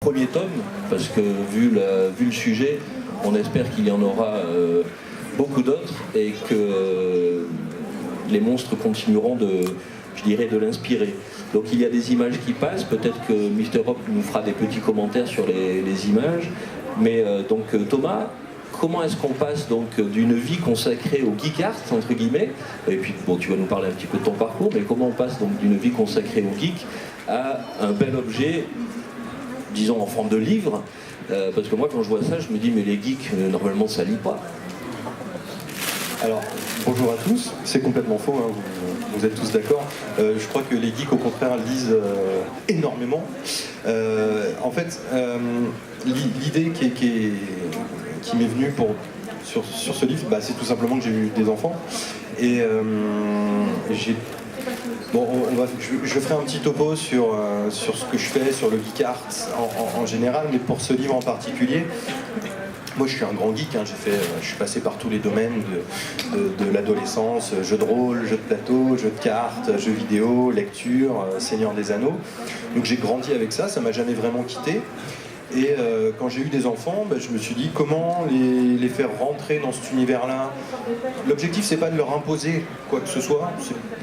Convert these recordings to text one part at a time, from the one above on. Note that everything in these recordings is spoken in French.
premier tome, parce que vu le sujet, on espère qu'il y en aura beaucoup d'autres et que les monstres continueront de l'inspirer. Donc il y a des images qui passent, peut-être que Mister Hop nous fera des petits commentaires sur les images, mais donc Thomas, comment est-ce qu'on passe donc d'une vie consacrée au geek art, entre guillemets, et puis bon, tu vas nous parler un petit peu de ton parcours, mais comment on passe donc d'une vie consacrée au geek à un bel objet, disons en forme de livre, parce que moi quand je vois ça, je me dis mais les geeks, normalement ça lit pas. Alors, bonjour à tous, c'est complètement faux, hein, vous êtes tous d'accord. Je crois que les geeks, au contraire, lisent énormément. En fait, l'idée qui m'est venue sur ce livre, c'est tout simplement que j'ai eu des enfants. Et je ferai un petit topo sur ce que je fais, sur le geek art en général, mais pour ce livre en particulier, moi je suis un grand geek, hein, je suis passé par tous les domaines de l'adolescence, jeux de rôle, jeux de plateau, jeux de cartes, jeux vidéo, lecture, Seigneur des Anneaux. Donc j'ai grandi avec ça, ça m'a jamais vraiment quitté. Et quand j'ai eu des enfants, je me suis dit comment les faire rentrer dans cet univers-là. L'objectif c'est pas de leur imposer quoi que ce soit,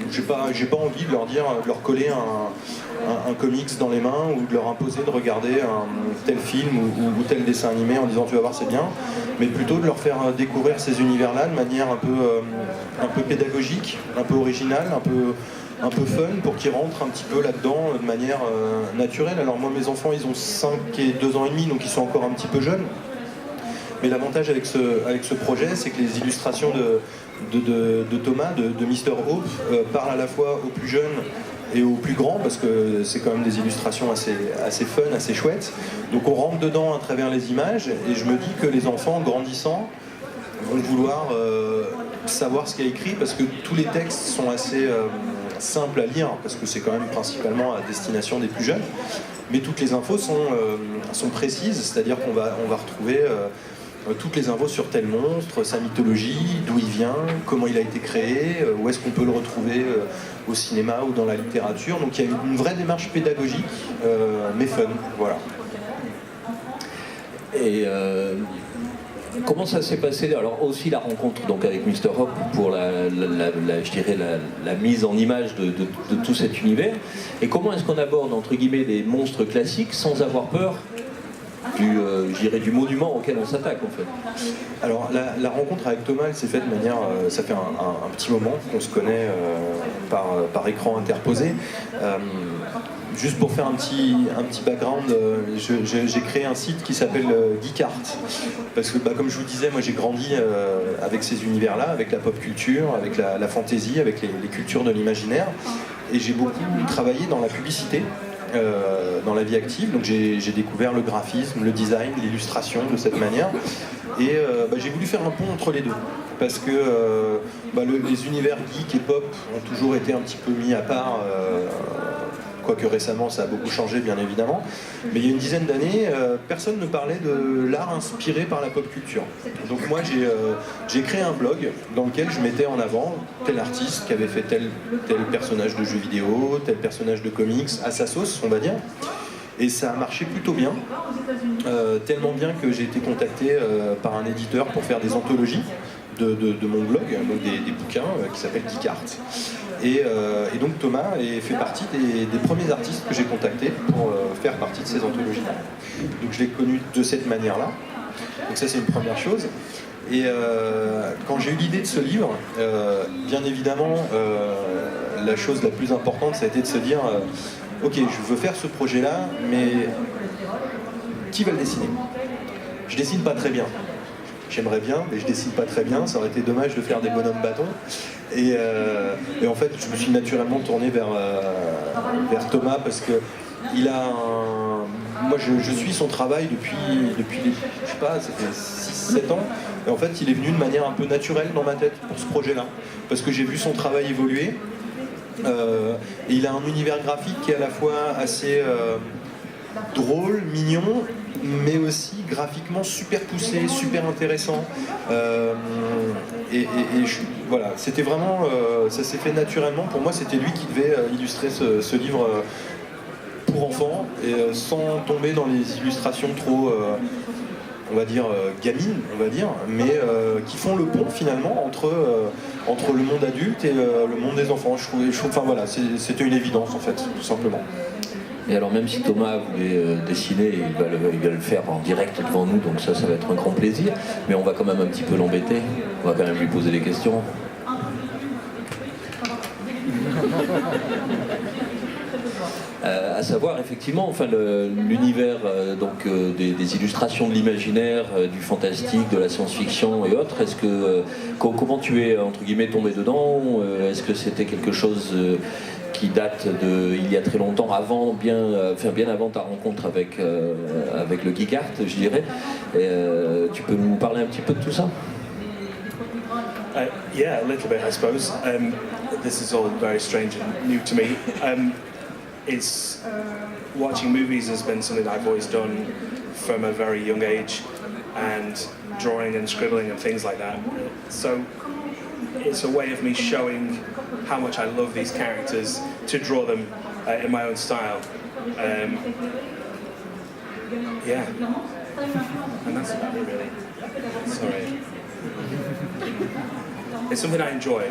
j'ai pas envie de leur dire, de leur coller un comics dans les mains ou de leur imposer de regarder un tel film ou tel dessin animé en disant tu vas voir c'est bien, mais plutôt de leur faire découvrir ces univers-là de manière un peu pédagogique, un peu originale, un peu fun pour qu'ils rentrent un petit peu là-dedans de manière naturelle. Alors moi mes enfants ils ont 5 et 2 ans et demi donc ils sont encore un petit peu jeunes, mais l'avantage avec ce projet c'est que les illustrations de Thomas, de Mister Hope parlent à la fois aux plus jeunes et aux plus grands parce que c'est quand même des illustrations assez fun, assez chouettes. Donc on rentre dedans à travers les images et je me dis que les enfants grandissant vont vouloir savoir ce qu'il y a écrit parce que tous les textes sont assez simples à lire parce que c'est quand même principalement à destination des plus jeunes, mais toutes les infos sont précises, c'est-à-dire qu'on va retrouver toutes les infos sur tel monstre, sa mythologie, d'où il vient, comment il a été créé, où est-ce qu'on peut le retrouver au cinéma ou dans la littérature. Donc il y a une vraie démarche pédagogique, mais fun, voilà. Et comment ça s'est passé? Alors aussi la rencontre donc avec Mister Hop pour je dirais la mise en image de tout cet univers. Et comment est-ce qu'on aborde entre guillemets des monstres classiques sans avoir peur du monument auquel on s'attaque en fait? Alors la rencontre avec Thomas elle s'est faite de manière, ça fait un petit moment qu'on se connaît par écran interposé. Juste pour faire un petit background, j'ai créé un site qui s'appelle Geek Art parce que comme je vous disais, moi j'ai grandi avec ces univers-là, avec la pop culture, avec la fantasy, avec les cultures de l'imaginaire, et j'ai beaucoup travaillé dans la publicité. Dans la vie active, donc j'ai découvert le graphisme, le design, l'illustration de cette manière, et j'ai voulu faire un pont entre les deux, parce que les univers geek et pop ont toujours été un petit peu mis à part, quoique récemment ça a beaucoup changé bien évidemment, mais il y a une dizaine d'années, personne ne parlait de l'art inspiré par la pop culture. Donc moi j'ai créé un blog dans lequel je mettais en avant tel artiste qui avait fait tel personnage de jeu vidéo, tel personnage de comics, à sa sauce on va dire, et ça a marché plutôt bien, tellement bien que j'ai été contacté par un éditeur pour faire des anthologies de mon blog, donc des bouquins qui s'appellent Geek Art. Et donc Thomas fait partie des premiers artistes que j'ai contactés pour faire partie de ces anthologies. Donc je l'ai connu de cette manière-là. Donc ça c'est une première chose. Et quand j'ai eu l'idée de ce livre, bien évidemment, la chose la plus importante, ça a été de se dire ok, je veux faire ce projet-là, mais qui va le dessiner? Je dessine pas très bien. J'aimerais bien, mais je dessine pas très bien. Ça aurait été dommage de faire des bonhommes bâtons. Et en fait, je me suis naturellement tourné vers Thomas parce que il a moi, je suis son travail depuis je sais pas, ça fait 6-7 ans. Et en fait, il est venu de manière un peu naturelle dans ma tête pour ce projet-là. Parce que j'ai vu son travail évoluer. Et il a un univers graphique qui est à la fois assez drôle, mignon, mais aussi graphiquement super poussé, super intéressant. Voilà, c'était vraiment, ça s'est fait naturellement. Pour moi, c'était lui qui devait illustrer ce livre pour enfants et sans tomber dans les illustrations trop, on va dire, gamines, on va dire, mais qui font le pont finalement entre le monde adulte et le monde des enfants. Enfin voilà, c'était une évidence en fait, tout simplement. Et alors même si Thomas voulait dessiner, il va le faire en direct devant nous, donc ça va être un grand plaisir, mais on va quand même un petit peu l'embêter, on va quand même lui poser des questions. À savoir effectivement, enfin l'univers des illustrations de l'imaginaire, du fantastique, de la science-fiction et autres. Est-ce que comment tu es entre guillemets tombé dedans? Est-ce que c'était quelque chose qui date il y a très longtemps, bien avant ta rencontre avec le Geek Art, je dirais. Tu peux nous parler un petit peu de tout ça? Yeah, a little bit, I suppose. This is all very strange and new to me. Watching movies has been something that I've always done from a very young age, and drawing and scribbling and things like that. So it's a way of me showing how much I love these characters, to draw them in my own style. Yeah, and that's about it really. Sorry. It's something I enjoy,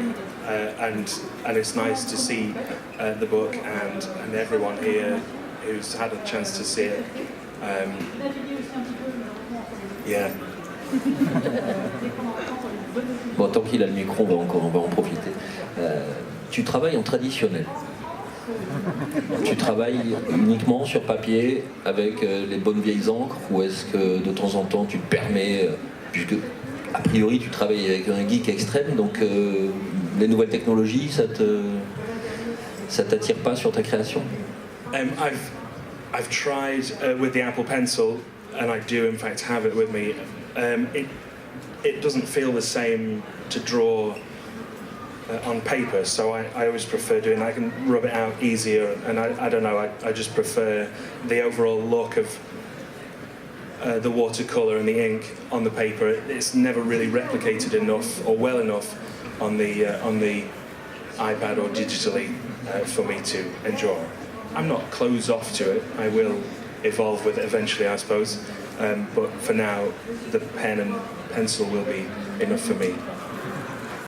and it's nice to see the book and everyone here who's had a chance to see it. Yeah. Bon, tant qu'il a le micro, on va en profiter. Tu travailles en traditionnel. Tu travailles uniquement sur papier avec les bonnes vieilles encres, ou est-ce que de temps en temps tu te permets, puisque a priori tu travailles avec un geek extrême, donc les nouvelles technologies, ça t'attire pas sur ta création? I've tried with the Apple Pencil, and I do in fact have it with me. It doesn't feel the same to draw on paper, so I always prefer doing that. I can rub it out easier, and I don't know, I just prefer the overall look of the watercolour and the ink on the paper. It's never really replicated enough or well enough on the iPad or digitally for me to enjoy. I'm not closed off to it. I will evolve with it eventually, I suppose. But for now, the pen and pencil will be enough for me.